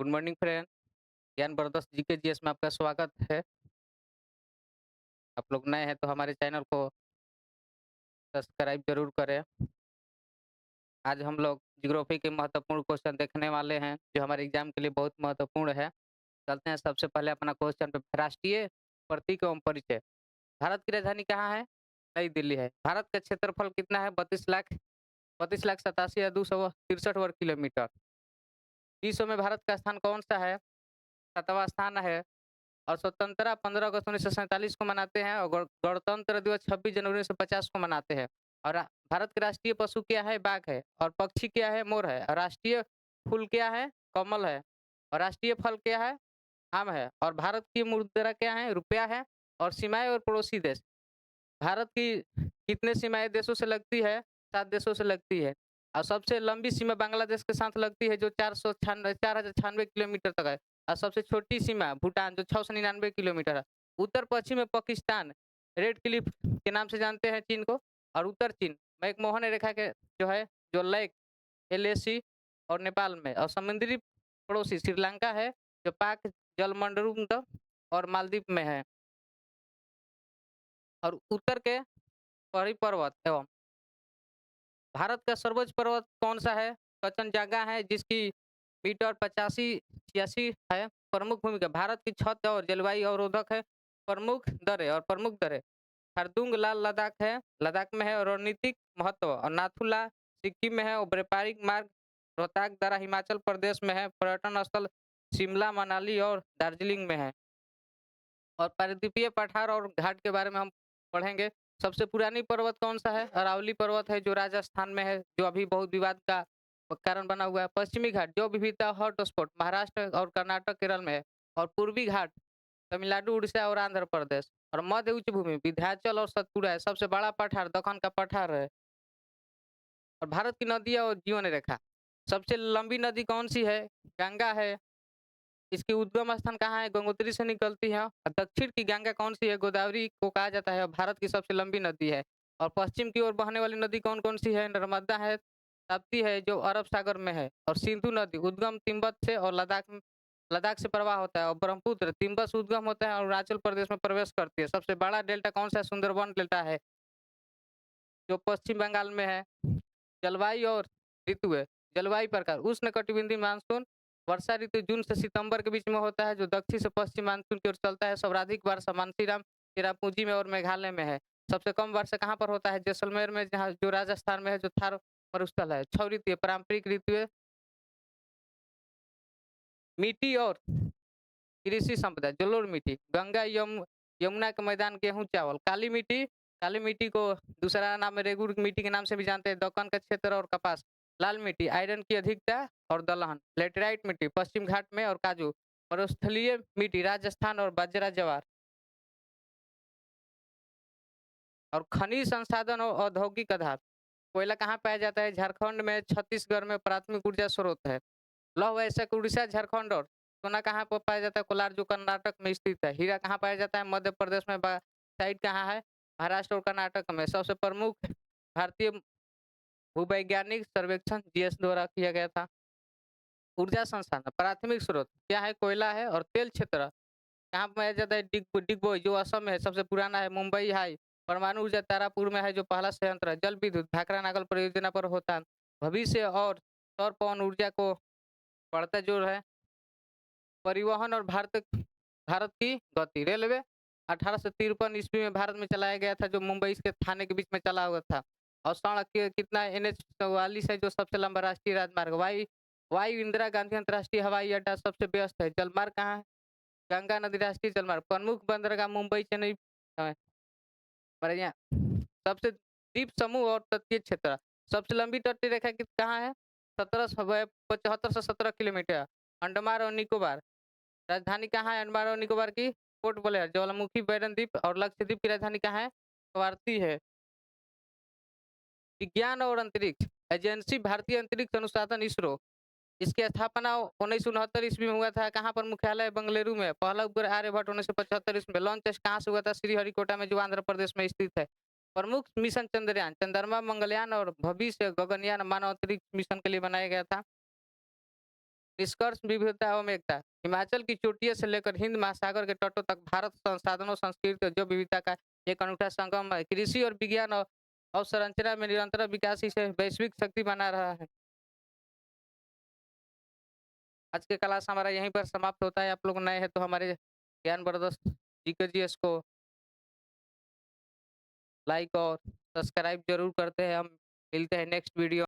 Good morning friend, ज्ञान बरदस GK GS में आपका स्वागत है। आप लोग नए हैं तो हमारे चैनल को सब्सक्राइब ज़रूर करें। आज हम लोग ज्योग्राफी के महत्वपूर्ण क्वेश्चन देखने वाले हैं, जो हमारे एग्जाम के लिए बहुत महत्वपूर्ण है। चलते हैं सबसे पहले अपना क्वेश्चन पे। राष्ट्रीय प्रतीक एवं परिचय। भारत की राजधानी कहाँ है? नई दिल्ली है। भारत का क्षेत्रफल कितना है? 32,87,263 वर्ग किलोमीटर। विश्व में भारत का स्थान कौन सा है? 7वां स्थान है। और स्वतंत्रता 15 अगस्त 1947 को मनाते हैं और गणतंत्र दिवस 26 जनवरी 1950 को मनाते हैं। और भारत के राष्ट्रीय पशु क्या है? बाघ है। और पक्षी क्या है? मोर है। और राष्ट्रीय फूल क्या है? कमल है। और राष्ट्रीय फल क्या है? आम है। और भारत की मुद्रा क्या है? रुपया है। और सीमाएं और पड़ोसी देश। भारत की कितने सीमाएं देशों से लगती है? 7 देशों से लगती है। और सबसे लंबी सीमा बांग्लादेश के साथ लगती है, जो 4,096 किलोमीटर तक है। और सबसे छोटी सीमा भूटान, जो 699 किलोमीटर है। उत्तर पश्चिम में पाकिस्तान रेड क्लिफ के नाम से जानते हैं चीन को। और उत्तर चीन मैकमोहन रेखा के जो है, जो लेक एलएसी और नेपाल में। और समुद्री पड़ोसी श्रीलंका है, जो पाक जलमंडल और मालदीव में है। और उत्तर के पहाड़ी पर्वत एवं भारत का सर्वोच्च पर्वत कौन-सा है? कंचनजंगा है, जिसकी मीटर 85-86 है। प्रमुख भूमिका भारत की छत और जलवायु अवरोधक है। प्रमुख दरें खारदुंग लाल लद्दाख है, लद्दाख में है। और रणनीतिक महत्व और नाथुला सिक्किम में है। और व्यापारिक मार्ग रोहतांग दर्रा हिमाचल प्रदेश में है। पर्यटन स्थल शिमला, मनाली और दार्जिलिंग में है। और पारिद्वीपीय पठार और घाट के बारे में हम पढ़ेंगे। सबसे पुरानी पर्वत कौन-सा है? अरावली पर्वत है, जो राजस्थान में है, जो अभी बहुत विवाद का कारण बना हुआ है। पश्चिमी घाट जैव विविधता हॉटस्पॉट महाराष्ट्र और कर्नाटक, केरल में है। और पूर्वी घाट तमिलनाडु, उड़ीसा और आंध्र प्रदेश। और मध्य उच्च भूमि विंध्याचल और सतपुड़ा है। सबसे बड़ा पठार दक्कन का पठार है। और भारत की नदियाँ और जीवन रेखा। सबसे लंबी नदी कौन-सी है? गंगा है। इसकी उद्गम स्थान कहाँ है? गंगोत्री से निकलती है। और दक्षिण की गंगा कौन-सी है? गोदावरी को कहा जाता है और भारत की सबसे लंबी नदी है। और पश्चिम की ओर बहने वाली नदी कौन-कौन सी है? नर्मदा है, ताप्ती है, जो अरब सागर में है। और सिंधु नदी उद्गम तिब्बत से और लद्दाख से प्रवाह होता है। और ब्रह्मपुत्र तिब्बत से उद्गम होता है और अरुणाचल प्रदेश में प्रवेश करती है। सबसे बड़ा डेल्टा कौन-सा है? सुंदरबन डेल्टा है, जो पश्चिम बंगाल में है। जलवायु और ऋतु है। जलवायु प्रकार उष्णकटिबंधीय मानसून वर्षा ऋतु जून से सितंबर के बीच में होता है, जो दक्षिण से पश्चिम मानसून की ओर चलता है। सर्वाधिक वर्षा मानसीराम, चेरापूंजी में और मेघालय में है। सबसे कम वर्षा कहाँ पर होता है? जैसलमेर में, जहाँ जो राजस्थान में है, जो थार मरुस्थल है। 6 ऋतु पारंपरिक ऋतु मिट्टी और कृषि संपदा। जलोढ़ मिट्टी गंगा यमुना के मैदान, गेहूँ चावल। काली मिट्टी को दूसरा नाम रेगुड़ मिट्टी के नाम से भी जानते हैं। दक्कन का क्षेत्र और कपास। लाल मिट्टी आयरन की अधिकता और दलहन। लेटेराइट मिट्टी पश्चिम घाट में और काजू। मरुस्थलीय मिट्टी राजस्थान और बाजरा ज्वार। और खनिज संसाधन और औद्योगिक आधार। कोयला कहाँ पाया जाता है? झारखंड में, छत्तीसगढ़ में प्राथमिक ऊर्जा स्रोत है। लौह अयस्क उड़ीसा, झारखंड। और सोना कहाँ पर पाया जाता है? कोलार, जो कर्नाटक में स्थित है। हीरा कहाँ पाया जाता है? मध्य प्रदेश में। साइट कहाँ है? महाराष्ट्र और कर्नाटक में। सबसे प्रमुख भारतीय भूवैज्ञानिक सर्वेक्षण जीएस द्वारा किया गया था। ऊर्जा संसाधन प्राथमिक स्रोत क्या है? कोयला है। और तेल क्षेत्र कहाँ पाया जाता है? डिगबोई, जो असम में है, सबसे पुराना है। मुंबई हाई परमाणु ऊर्जा तारापुर में है, जो पहला संयंत्र है। जल विद्युत भाखरा नागल परियोजना पर होता है। भविष्य और सौर पवन ऊर्जा को बढ़ता जोर है। परिवहन और भारत की गति। रेलवे 1853 ईस्वी में भारत में चलाया गया था, जो मुंबई के थाने के बीच में चला हुआ था। और सड़क कितना एनएच 44 है, जो सबसे लंबा राष्ट्रीय राजमार्ग। वायु इंदिरा गांधी अंतर्राष्ट्रीय हवाई अड्डा सबसे व्यस्त है। जलमार्ग कहाँ है? गंगा नदी राष्ट्रीय जलमार्ग। प्रमुख बंदरगाह मुंबई, चेन्नई बढ़िया। सबसे द्वीप समूह और तटीय क्षेत्र। सबसे लंबी तटीय रेखा कहाँ है? 75 से 17 किलोमीटर। अंडमान और निकोबार। राजधानी कहाँ है अंडमान और निकोबार की? Port Blair. ज्वालामुखी, बैरन द्वीप और लक्षद्वीप की राजधानी कहाँ है? कवारती है। विज्ञान और अंतरिक्ष एजेंसी भारतीय अंतरिक्ष अनुसंधान इसरो। इसकी स्थापना 1969 ईस्वी में हुआ था। कहाँ पर मुख्यालय? बेंगलुरु में। पहला उपग्रह आर्यभट्ट 1975 ईस्वी में। लॉन्च टेस्ट कहाँ से हुआ था? श्रीहरिकोटा में, जो आंध्र प्रदेश में स्थित है। प्रमुख मिशन चंद्रयान, चंद्रमा, मंगलयान और भविष्य गगनयान मानव अंतरिक्ष मिशन के लिए बनाया गया था। निष्कर्ष विविधता एवं एकता। हिमाचल की चोटियों से लेकर हिंद महासागर के तटों तक भारत संसाधनों, संस्कृति और जैव विविधता का एक अनूठा संगम है। कृषि और विज्ञान और अवसंरचना में निरंतर विकास इसे वैश्विक शक्ति बना रहा है। आज की क्लास हमारा यहीं पर समाप्त होता है। आप लोग नए हैं तो हमारे ज्ञानवर्धक जीके-जीएस को लाइक और सब्सक्राइब ज़रूर करते हैं। हम मिलते हैं नेक्स्ट वीडियो